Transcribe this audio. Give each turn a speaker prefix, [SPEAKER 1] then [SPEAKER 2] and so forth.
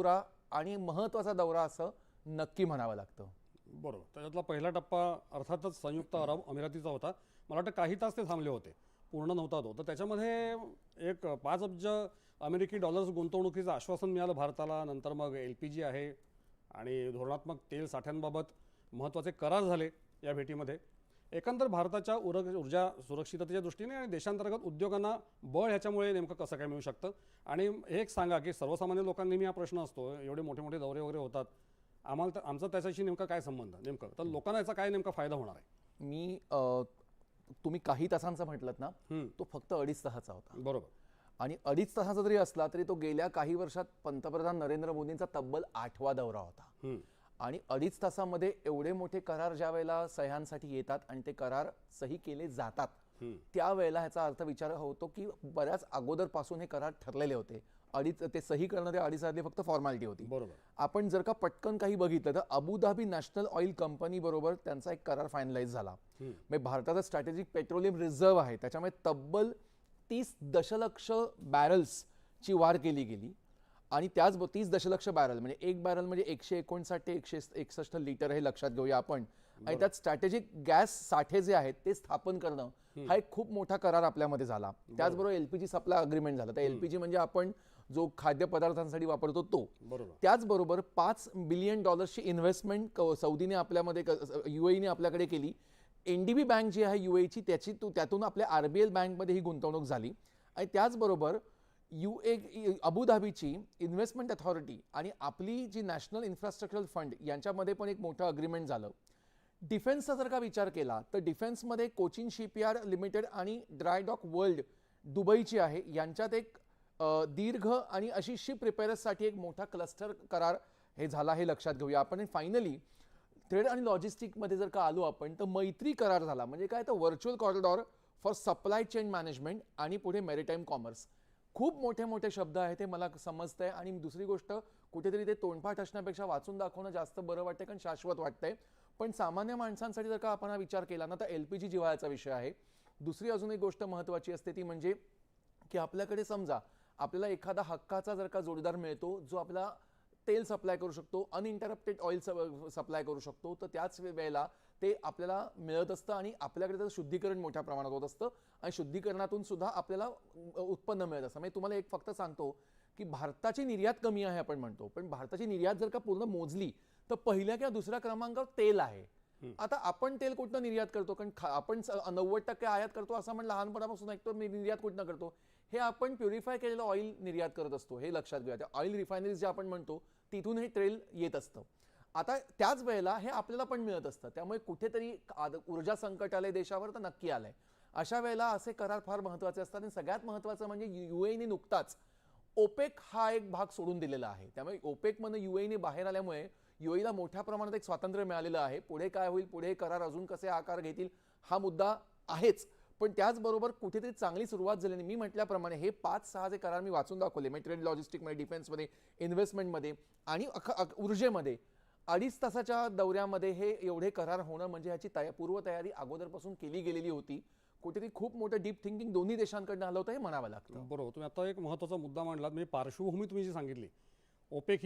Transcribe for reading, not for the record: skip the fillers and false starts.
[SPEAKER 1] दौरा आणि महत्त्वाचा दौरा असं नक्की म्हणावं लागतं.
[SPEAKER 2] बरोबर. त्याच्यातला पहिला टप्पा अर्थातच संयुक्त अरब अमिरातीचा होता. मला वाटतं काही तास ते थांबले होते, पूर्ण नव्हता तो. तर त्याच्यामध्ये एक 5 अब्ज अमेरिकी डॉलर्स गुंतवणुकीचं आश्वासन मिळालं भारताला. नंतर मग LPG आहे आणि धोरणात्मक तेल साठ्यांबाबत महत्त्वाचे करार झाले या भेटीमध्ये. एकंदर भारताच्या ऊर्जा सुरक्षिततेच्या दृष्टीने आणि देशांतर्गत उद्योगांना बळ ह्याच्यामुळे नेमकं कसं काय मिळू शकतं. आणि हे एक सांगा की सर्वसामान्य लोकांनी मी हा प्रश्न असतो, एवढे मोठे मोठे दौरे वगैरे होतात, आम्हाला आमचा त्याच्याशी नेमका काय संबंध नेमकं, तर लोकांना याचा काय नेमका फायदा होणार आहे?
[SPEAKER 1] मी तुम्ही काही तासांचा म्हटलात ना, तो फक्त 2.5 तासाचा होता.
[SPEAKER 2] बरोबर.
[SPEAKER 1] आणि 2.5 तासाचा जरी असला तरी तो गेल्या काही वर्षात पंतप्रधान नरेंद्र मोदींचा तब्बल 8वा दौरा होता. आणि 2.5 तासामध्ये एवढे मोठे करार ज्या वेळेला सह्यांसाठी येतात आणि ते करार सही केले जातात, त्यावेळेला ह्याचा अर्थ विचार होतो की बऱ्याच अगोदरपासून हे करार ठरलेले होते. ते सही करणं ते 2.5 तासातली फक्त फॉर्मॅलिटी होती.
[SPEAKER 2] बरोबर.
[SPEAKER 1] आपण जर का पटकन काही बघितलं तर अबुधाबी नॅशनल ऑइल कंपनी बरोबर त्यांचा एक करार फायनलाइज झाला. म्हणजे भारताचा स्ट्रॅटेजिक पेट्रोलियम रिझर्व्ह आहे, त्याच्यामुळे तब्बल 30 दशलक्ष बॅरल्सची वाढ केली गेली. आणि त्याच 30 दशलक्ष बॅरल म्हणजे एक बॅरल म्हणजे 159 ते 161 लिटर हे लक्षात घेऊया आपण. आणि त्यात स्ट्रॅटेजिक गॅस साठे जे आहेत ते स्थापन करणं हा एक खूप मोठा करार आपल्यामध्ये झाला. त्याचबरोबर LPG सप्लाय अग्रीमेंट झालं. तर LPG म्हणजे आपण जो खाद्यपदार्थांसाठी वापरतो तो. त्याचबरोबर $5 बिलियन इन्व्हेस्टमेंट सौदीने आपल्यामध्ये UAE आपल्याकडे केली. NDB बँक जी आहे UAEची त्यातून आपल्या RBL बँकमध्ये ही गुंतवणूक झाली. आणि त्याचबरोबर अबुधाबीची इन्व्हेस्टमेंट अथॉरिटी आणि आपली जी नॅशनल इन्फ्रास्ट्रक्चरल फंड यांच्यामध्ये पण एक मोठं अग्रीमेंट झालं. डिफेन्सचा जर का विचार केला तर डिफेन्समध्ये कोचिन शिपयार्ड लिमिटेड आणि ड्रायडॉक वर्ल्ड दुबईची आहे यांच्यात एक दीर्घ आणि अशी शिप रिपेअर्ससाठी एक मोठा क्लस्टर करार हे झाला, हे लक्षात घेऊया आपण. फायनली ट्रेड आणि लॉजिस्टिकमध्ये जर का आलो आपण तर मैत्री करार झाला. म्हणजे काय, तर virtual corridor for supply chain management आणि पुढे मॅरिटाईम कॉमर्स. खूप मोठे मोठे शब्द आहेत ते मला समजतंय. आणि दुसरी गोष्ट, कुठेतरी ते तोंडपाठ असण्यापेक्षा वाचून दाखवणं जास्त बरं वाटतंय, कारण शाश्वत वाटतंय. पण सामान्य माणसांसाठी जर का आपण हा विचार केला ना तर LPG जिव्हाळ्याचा विषय आहे. दुसरी अजून एक गोष्ट महत्त्वाची असते ती म्हणजे की आपल्याकडे समजा आपल्याला एखादा हक्काचा जर का जोडीदार मिळतो जो आपला तेल सप्लाय करू शकतो, अनइंटरप्टेड ऑइल सप्लाय करू शकतो, तर त्याच वेळेला ते आपल्याला मिळत असतं आणि आपल्याकडे त्याचं शुद्धीकरण मोठ्या प्रमाणात होत असतं आणि शुद्धीकरणातून सुद्धा आपल्याला उत्पन्न मिळत असतं. म्हणजे तुम्हाला एक फक्त सांगतो की भारताची निर्यात कमी आहे आपण म्हणतो, पण भारताची निर्यात जर का पूर्ण मोजली तर पहिल्या किंवा दुसऱ्या क्रमांकावर तेल आहे. आता आपण तेल कुठनं निर्यात करतो, कारण आपण 90% आयात करतो असं आपण लहानपणापासून ऐकतो. निर्यात कुठनं करतो, हे आपण प्युरिफाय केलेलं ऑइल निर्यात करत असतो, हे लक्षात घेऊया. त्या ऑइल रिफायनरीज जे आपण म्हणतो तिथून हे तेल येत असतं. आता त्याच वेळेला हे आपल्याला पण मिळत असतं, त्यामुळे कुठेतरी ऊर्जा संकट आलंय देशावर तर नक्की आलंय. अशा वेळेला असे करार फार महत्त्वाचे असतात. आणि सगळ्यात महत्त्वाचं म्हणजे UAEने नुकताच ओपेक हा एक भाग सोडून दिलेला आहे. त्यामुळे ओपेकमधून UAEने बाहेर आल्यामुळे UAEला मोठ्या प्रमाणात एक स्वातंत्र्य मिळालेलं आहे. पुढे काय होईल, पुढे करार अजून कसे आकार घेतील हा मुद्दा आहेच. पण त्याचबरोबर कुठेतरी चांगली सुरुवात झाली. मी म्हटल्याप्रमाणे हे 5-6 जे करार मी वाचून दाखवले, म्हणजे ट्रेड लॉजिस्टिकमध्ये, डिफेन्समध्ये, इन्व्हेस्टमेंटमध्ये आणि ऊर्जेमध्ये 2.5 तासाच्या दौऱ्यामध्ये हे एवढे करार होणं म्हणजे ह्याची पूर्वतयारी अगोदरपासून केली गेलेली होती. कुठेतरी खूप मोठं डीप थिंकिंग दोन्ही देशांकडून आलं होतं हे म्हणावं लागतं.
[SPEAKER 2] बरोबर. तुम्ही आता एक महत्त्वाचा मुद्दा मांडलात, म्हणजे पार्श्वभूमी तुम्ही जी सांगितली, ओपेक ही